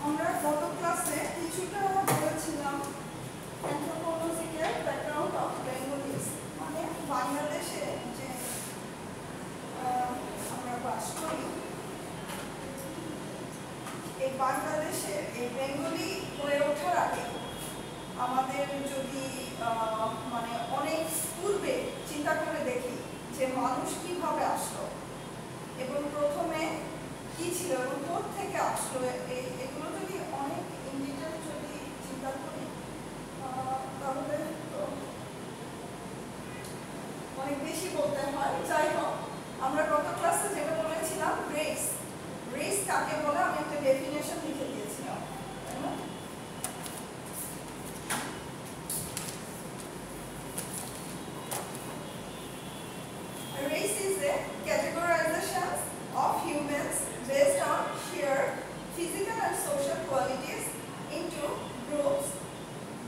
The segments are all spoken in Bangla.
আমরা গত ক্লাসে কিছুটা বলেছিলাম অ্যানথ্রোপোলজিক্যাল ব্যাকগ্রাউন্ড অফ বেঙ্গলিজ, মানে বাংলাদেশে যে আমরা বাস করি, এই বাংলাদেশে এই বেঙ্গলি হয়ে ওঠার আগে আমাদের যদি মানে অনেক পূর্বে চিন্তা করে দেখি যে মানুষ কিভাবে আসলো এবং প্রথমে কি ছিল এবং কোথ থেকে আসলো, এগুলো যদি অনেক ইন ডিটেইল যদি চিন্তা করি তাহলে তো অনেক বেশি বলতে হয়। যাই হোক, আমরা গত ক্লাসে যেটা বলেছিলাম রেস, রেস কাকে বলে আমি একটা ডেফিনেশন লিখে দিয়েছিলাম, তাই না? Race is a categorization of humans based on sheer physical and social qualities into groups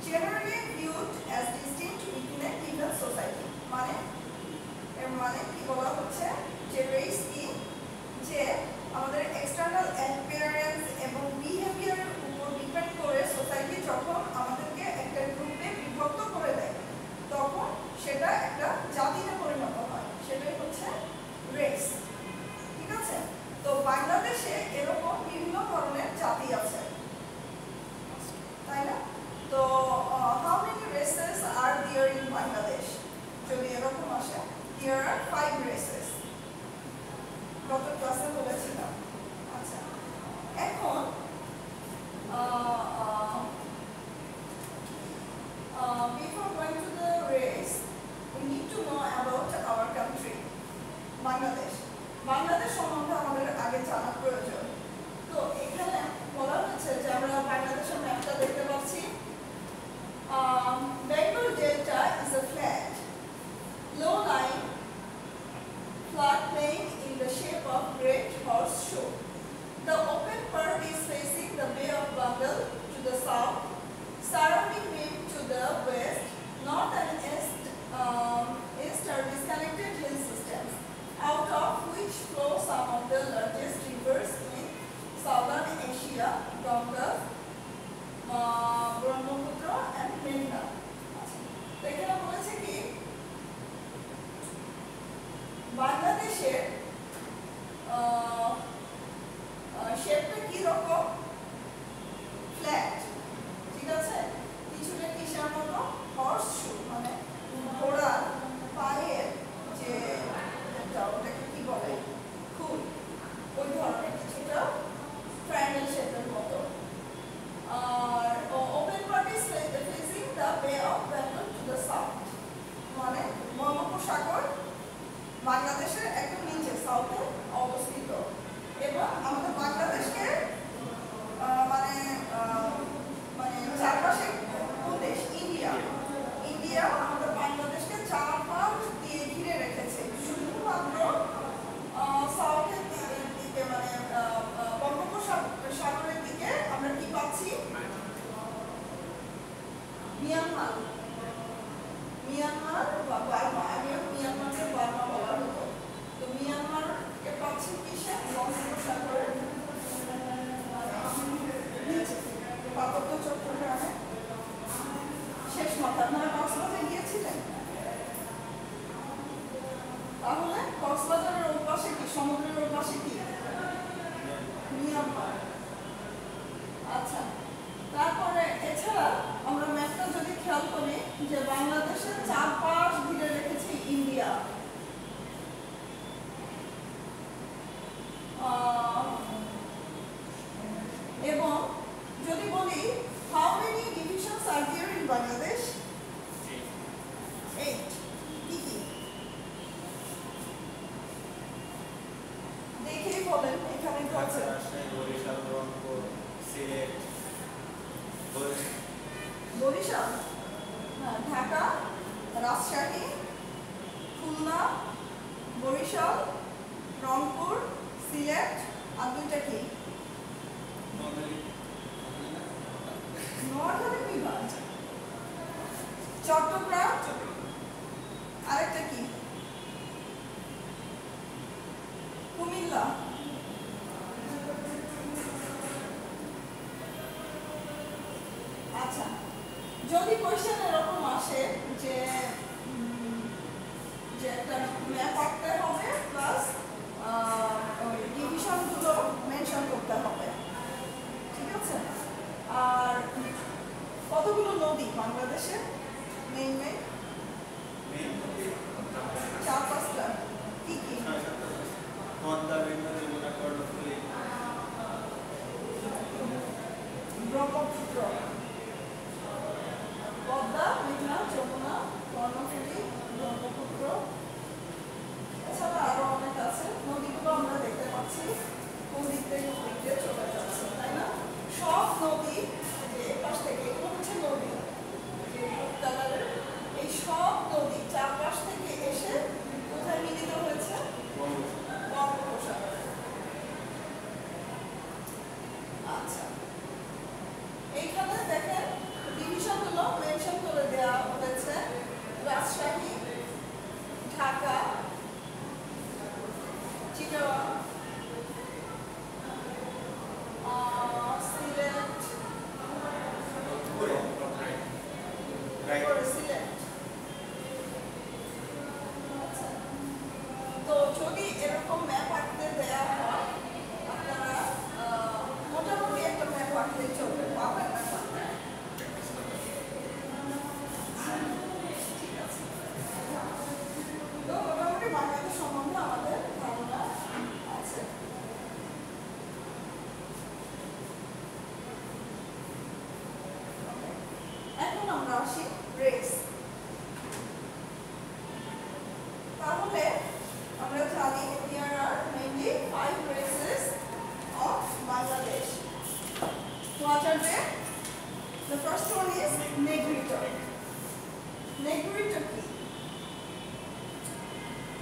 generally viewed as distinct within a given society. মানে এর মানে কি বলা হচ্ছে যে রেস কি, যে আমাদের এক্সটার্নাল অ্যাপিয়ারেন্স এবং বিহেভিয়ারের উপর ডিপেন্ড করে সোসাইটি যখন আমাদেরকে একটা গ্রুপে বিভক্ত করে দেয় তখন সেটা একটা জাতিতে পরিণত হয়, সেটাই হচ্ছে রেস। ঠিক আছে? তো বাংলাদেশে এরকম বিভিন্ন ধরনের জাতি আছে, তাই না? তো how many races are there in Bangladesh? যদি এরকম আসে, দেয়ার আর 5 রেসেস, গত ক্লাসে বলেছিলাম। আচ্ছা, এখন before going to the race we need to know about our country Bangladesh. Bangladesh সম্বন্ধে আমাদের আগে জানা প্রয়োজন। তো এখানে বলা হচ্ছে যে আমরা বাংলাদেশের ম্যাপটা দেখতে পাচ্ছি। Bengal Delta is a flat, low-lying floodplain in the shape of Great Horseshoe. The open part is facing the Bay of Bengal to the south, surrounding rim to the west, north and east are disconnected hill systems, out of which flow some of the largest rivers in southern Asia, Ganga, Brahmaputra and Meghna. এখানে বলেছে কি বাংলাদেশের শেপটা কি রকম? ফ্ল্যাট, ঠিক আছে? কিছুটা কিসের মতো? হর্স শু, মানে ঘোড়ার পায়ের যে ওটাকে কি বলে, খুল, ওই ধরনের কিছুটা ট্রায়াঙ্গেল শেপের মতো। আর open part is facing the Bay of Bengal to the south, মানে বঙ্গোপসাগর বাংলাদেশের একদম নিচে সাউথে অবস্থিত। এবং আমাদের বাংলাদেশকে মানে মানে চারপাশে কোন দেশ? ইন্ডিয়া। ইন্ডিয়া আমাদের বাংলাদেশকে চারপাশ দিয়ে ঘিরে রেখেছে, শুধুমাত্র সাউথের দিকে মানে বঙ্গোপসাগরের দিকে আমরা কি পাচ্ছি? মিয়ানমার, মিয়ানমার বা বার্মা, আগে মিয়ানমারকে বার্মা বলা হতো। তো মিয়ানমারকে পাচ্ছি কিসে? বঙ্গোপসাগরের নিচে, পার্বত্য চট্টগ্রামে শেষ মাথা। আপনারা কক্সবাজার গিয়েছিলেন? তাহলে কক্সবাজারের ওই পাশে কি, সমুদ্রের ওই পাশে কি? মিয়ানমার। আচ্ছা, তারপরে এছাড়া আমরা ম্যাপটা যদি খেয়াল করি যে বাংলাদেশের চারপাশ ঘিরে রেখেছে ইন্ডিয়া। এবং যদি বলি how many divisions are there in Bangladesh? 8। কি কি দেখেই বলেন এখানে কি আছে? বরিশাল, ঢাকা, রাজশাহী, খুলনা, বরিশাল, রংপুর, সিলেট, আর দুইটা কি? নোয়াখালী বিভাগ, চট্টগ্রাম, আরেকটা কি? Comilla,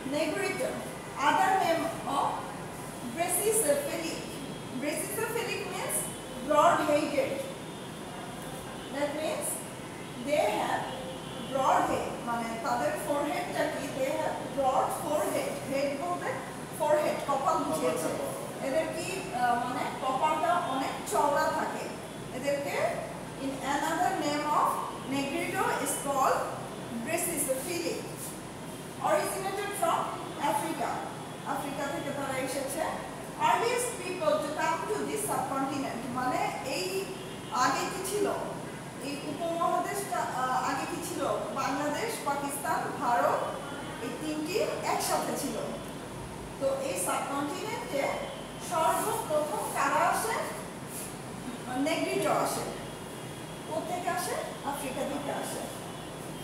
Negrito. Other name of Brachycephalic. Brachycephalic means broad-headed. That means they have broad head. মানে তাদের foreheadটা কি? They have broad forehead. Head বলতে forehead, কপাল বুঝিয়েছে। এদের কি মানে কপালটা অনেক চওড়া থাকে। এদেরকে in another name of Negrito is called Brachycephalic. Originated from Africa. Africa থেকে তারা এসেছে। Earliest people to come to this subcontinent মানে এই আগে কি ছিল? এই উপমহাদেশটা আগে কি ছিল? বাংলাদেশ, পাকিস্তান, ভারত এই তিনটি একসাথে ছিল। তো এই সাবকন্টিনেন্টে সর্বপ্রথম কারা আসে? নেগ্রিটো আসে। কোথেকে আসে? আফ্রিকা থেকে আসে।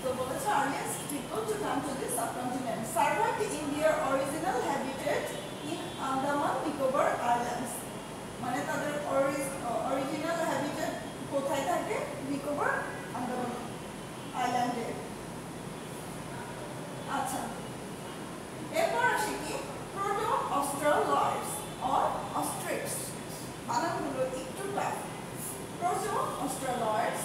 তো বলেছে earliest people to come to this subcontinent survived in their original habitat in Andaman Nicobar Islands. মানে তাদের অরিজিনাল হ্যাবিটেট কোথায় থাকে? নিকোবর আন্দামান আইল্যান্ডে। আচ্ছা, এরপর আসি কি প্রোটো অস্ট্রালয়েডস অর অস্ট্রিক্স। বানানগুলো একটু tough. Proto Australoids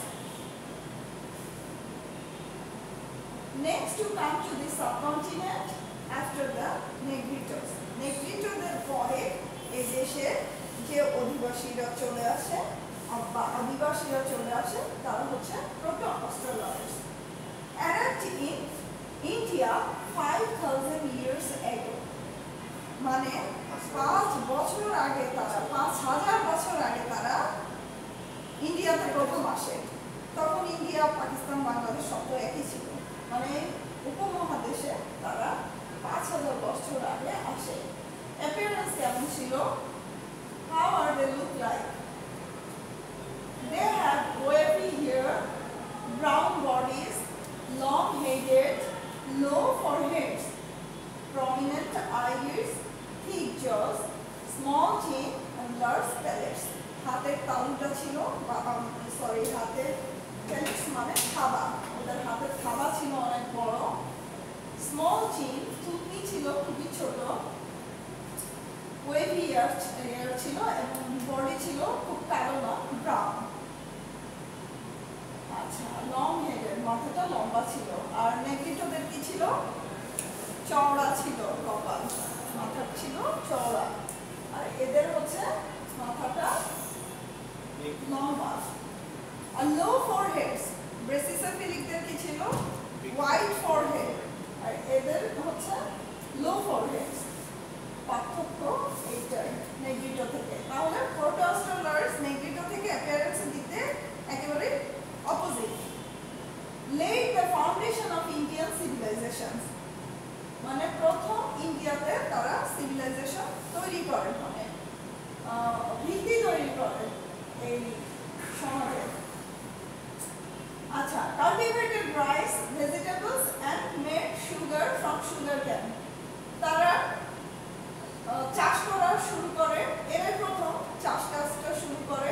next to come to the subcontinent after the Negritos. নেগ্রিটোদের পরে এই দেশে যে অধিবাসীরা চলে আসে বা আদিবাসীরা চলে আসে তারা হচ্ছে proto অস্ট্রালয়েডস। arrived in India 5000 years ago. মানে 5 বছর আগে তারা 5000 বছর আগে তারা ইন্ডিয়াতে প্রথম আসে। তখন ইন্ডিয়া, পাকিস্তান, বাংলাদেশ সব তো একই ছিল। মানে উপমহাদেশে তারা 5000 বছর আগে আসে। অ্যাপিয়ারেন্স কেমন ছিল? How are they look like? They have wavy hair, brown bodies, long-headed, low foreheads, prominent eyelids, thick jaws, small chin, and large palates. হাতের তালুটা ছিল হাতের প্যালেটস মানে থাবা। ওদের হাতের থাবা ছিল অনেক বড়। স্মল চিন, থুতনি ছিল খুবই ছোট। ওয়েভি হেয়ার ছিল এবং বডি ছিল খুব কালো না, ব্রাউন। আচ্ছা, লং হেডের, মাথাটা লম্বা ছিল। আর নেগ্রিটোদের কি ছিল? চওড়া ছিল কপাল, মাথা ছিল চওড়া। আর এদের হচ্ছে মাথাটা লম্বা। আর লো ফোরহেডস, ব্রেসিসোফিলিকদের কি ছিল? White forehead. আর এদের হচ্ছে লো ফোরহেডস। পার্থক্য এইটাই নেগ্রিটো থেকে। তাহলে প্রোটো অস্ট্রালয়েডস নেগ্রিটো থেকে অ্যাপিয়ারেন্স দিতে একেবারে opposite. laid the foundation of Indian civilizations. মানে প্রথম ইন্ডিয়াতে তারা সিভিলাইজেশন তৈরি করে, মানে ভিত্তি তৈরি করে এই সমাজে। আচ্ছা, cultivated rice, vegetables and made sugar from sugarcane. তারা চাষ করা শুরু করে, এরাই প্রথম চাষটা শুরু করে।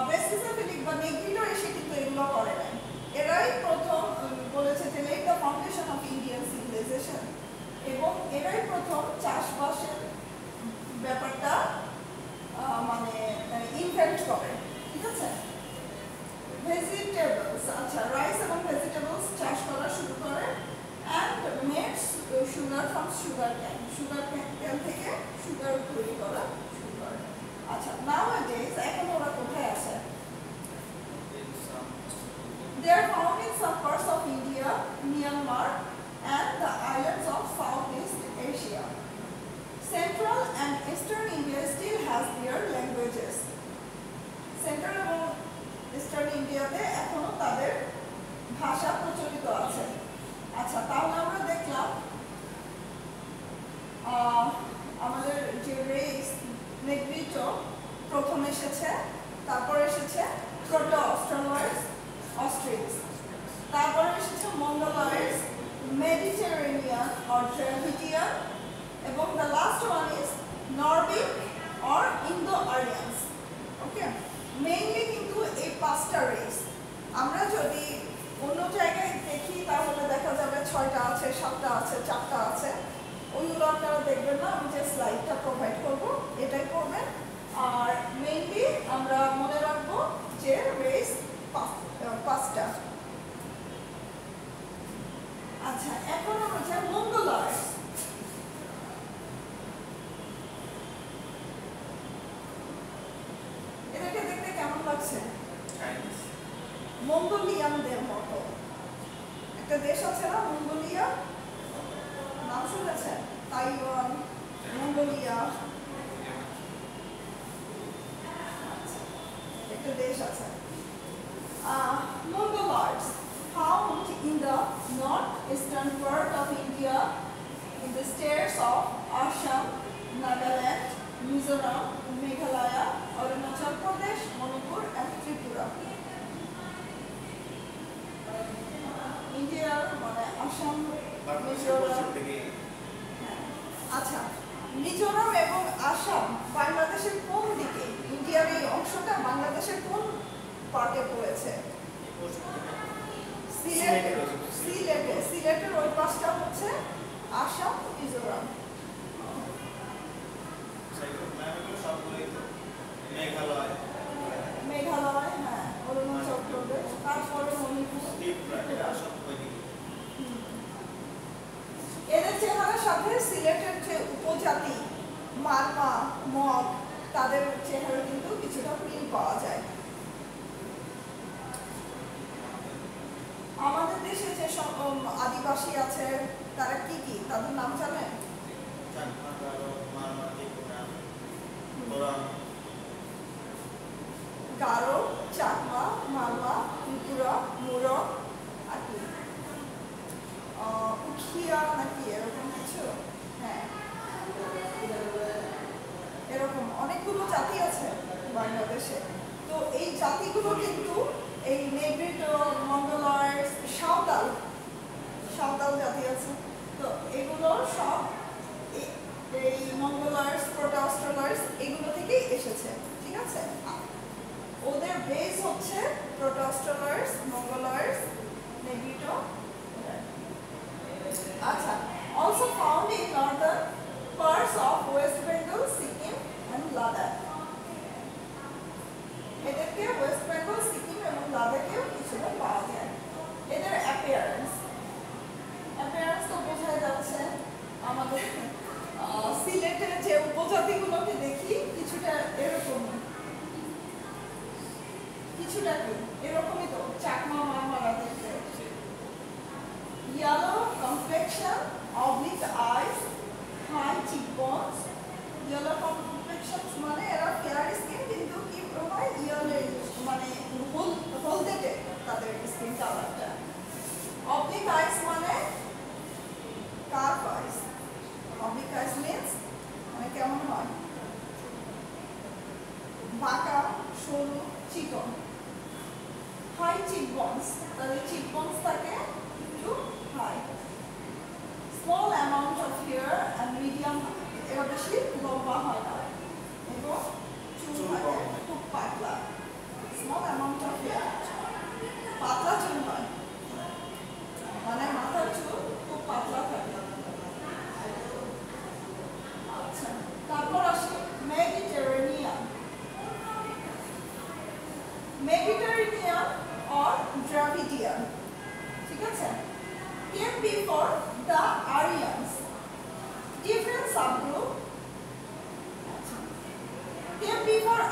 ব্রেসিসোফিলিক বা নেগ্রিটো এসে কিন্তু এগুলো করে নাই। এরাই প্রথম বলেছে যে laid the foundation of Indian civilization, এবং এরাই প্রথম চাষবাসের ব্যাপারটা মানে ইনভেন্ট করে। ঠিক আছে, ভেজিটেবলস, আচ্ছা রাইস এবং ভেজিটেবলস চাষ করা শুরু করে। And made sugar from sugar cane, sugar cane থেকে সুগার তৈরি করা শুরু করে। আচ্ছা, nowadays এখন ওরা কোথায় আছে? They are found in some parts of India, Myanmar, and the islands of Southeast Asia. Central and Eastern India still has their languages. Central এবং Eastern India-তে এখনো তাদের ভাষা প্রচলিত আছে। আচ্ছা, তাহলে আমরা দেখলাম আমাদের যে রেস নেগ্রিটো প্রথম এসেছে, তারপর এসেছে প্রোটো অস্ট্রালয়েডস, অস্ট্রিক্স, তারপর এসেছে মঙ্গোলয়েডস, মেডিটেরেনিয়ান অর দ্রাভিডিয়ান, এবং the last one is Nordic or Indo-Aryans. Okay, mainly কিন্তু এই পাঁচটা রেস। আমরা যদি অন্য জায়গায় দেখি তাহলে দেখা যাবে 6টা আছে, 7টা আছে, 4টা আছে, স্লাইডটা প্রোভাইড করব, এটাই করবেন। আর মেইনলি আমরা মনে রাখবো যে রেস পাঁচটা। আচ্ছা, এখন আমরা যে মঙ্গোলয়েডস, এটাকে দেখতে কেমন লাগছে? মঙ্গোলিয়ানদের মতো একটা দেশ আছে না, মঙ্গোলিয়া, নাম শুনেছেন? তাইওয়ান, মঙ্গোলিয়া, একটা দেশ আছে। Mongoloids found in the northeastern part of India in the states of Assam, Nagaland, Mizoram, Meghalaya, Arunachal Pradesh, Manipur and Tripura. ইন্ডিয়ার মানে আসাম, মিজোরাম, আচ্ছা মিজোরাম এবং আসাম বাংলাদেশের কোন দিকে? ইন্ডিয়ার এই অংশটা বাংলাদেশের কোন পার্টে পড়েছে? সিলেটের ওই পাশটা হচ্ছে আসাম, মিজোরাম। মেঘালয়, হ্যাঁ, অরুণাচল প্রদেশ, তারপরে মণিপুর। এদের চেহারার সাথে সিলেটের যে উপজাতি মারমা, মগ, তাদের চেহারা কিন্তু কিছুটা মিল পাওয়া যায়। আমাদের দেশে যে সব আদিবাসী আছে তারা কি কি, তাদের নাম জানেন? গারো, চাকমা, মারমা, ত্রিপুরা, মুরং, আর কি উখিয়া নাকি এরকম কিছু, হ্যাঁ এরকম অনেকগুলো জাতি আছে বাংলাদেশে। তো এই জাতিগুলো কিন্তু এই নেগ্রিটো, মঙ্গোলয়েডস, সাঁওতাল জাতি আছে। তো এগুলো সব এই মঙ্গোলয়েডস, প্রোটো-অস্ট্রালয়েডস এগুলো থেকেই এসেছে, ঠিক আছে? ওদের বেস হচ্ছে প্রোটো-অস্ট্রালয়েডস, মঙ্গোলয়েডস, নেগ্রিটো। আচ্ছা, also found in northern parts of West Bengal, Sikkim and Ladakh. এদেরকে ওয়েস্ট বেঙ্গল, সিকিম এবং লাদাখেও কিছুটা পাওয়া যায়। এদের অ্যাপিয়ারেন্স তো বোঝা যাচ্ছে আমাদের সিলেটের যে উপজাতিগুলোকে দেখি কিছুটা এরকম, কিছুটা কি এরকমই তো, চাকমা, মারমারা দেখতে। Yellow complexion, oblique eyes, high cheekbones. Yellow complexion মানে এরা ফেয়ার স্কিন কিন্তু কি হয় ইয়েলোইশ, মানে হলদেটে তাদের স্কিন কালারটা। Oblique eyes মানে কার্ভ আইস। Oblique eyes means মানে কেমন হয়? বাঁকা, সরু, চিকন। High cheekbones, তাদের cheekbones থাকে একটু high. Small amount of hair and medium, এরা বেশি লম্বা হয় না এবং চুল থাকে খুব পাতলা। Small amount of hair, পাতলা চুল হয়, মানে মাথার চুল খুব পাতলা থাকে। আচ্ছা, তারপর আসি মেডিটেরেনিয়ান or Dravidian, ঠিক আছে? Came before the Aryans. Different subgroup came before